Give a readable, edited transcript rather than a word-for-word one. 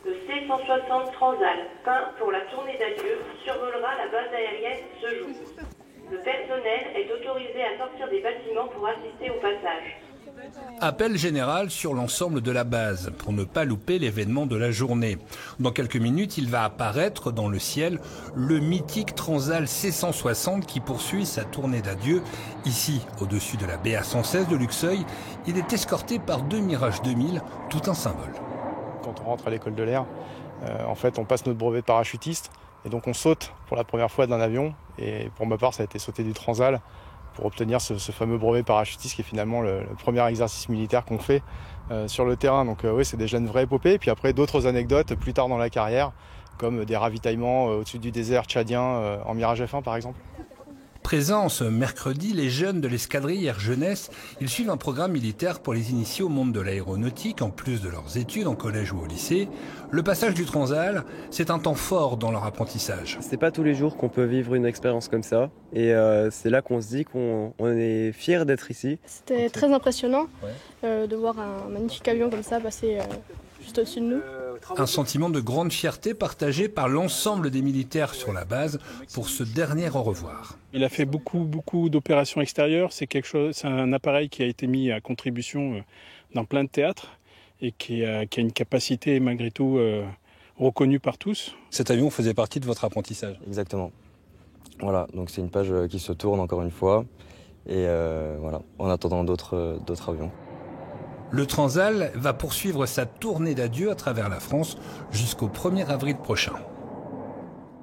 Le C-160 Transal, peint pour la tournée d'adieu, survolera la base aérienne ce jour. Le personnel est autorisé à sortir des bâtiments pour assister au passage. Appel général sur l'ensemble de la base pour ne pas louper l'événement de la journée. Dans quelques minutes, il va apparaître dans le ciel le mythique Transal C-160 qui poursuit sa tournée d'adieu. Ici, au-dessus de la BA-116 de Luxeuil, il est escorté par 2 Mirage 2000, tout un symbole. Quand on rentre à l'école de l'air, en fait, on passe notre brevet de parachutiste et donc on saute pour la première fois d'un avion. Et pour ma part, ça a été sauter du Transal pour obtenir ce fameux brevet parachutiste qui est finalement le premier exercice militaire qu'on fait sur le terrain. Donc oui, c'est déjà une vraie épopée. Et puis après, d'autres anecdotes plus tard dans la carrière, comme des ravitaillements au-dessus du désert tchadien en Mirage F1 par exemple. Présents ce mercredi, les jeunes de l'escadrille Air Jeunesse, ils suivent un programme militaire pour les initier au monde de l'aéronautique, en plus de leurs études en collège ou au lycée. Le passage du Transal, c'est un temps fort dans leur apprentissage. C'est pas tous les jours qu'on peut vivre une expérience comme ça, et c'est là qu'on se dit qu'on est fiers d'être ici. C'était très impressionnant de voir un magnifique avion comme ça passer juste au-dessus de nous. Un sentiment de grande fierté partagé par l'ensemble des militaires sur la base pour ce dernier au revoir. Il a fait beaucoup d'opérations extérieures. C'est un appareil qui a été mis à contribution dans plein de théâtres et qui a une capacité malgré tout reconnue par tous. Cet avion faisait partie de votre apprentissage. Exactement. Voilà, donc c'est une page qui se tourne encore une fois et voilà, en attendant d'autres avions. Le Transal va poursuivre sa tournée d'adieu à travers la France jusqu'au 1er avril prochain.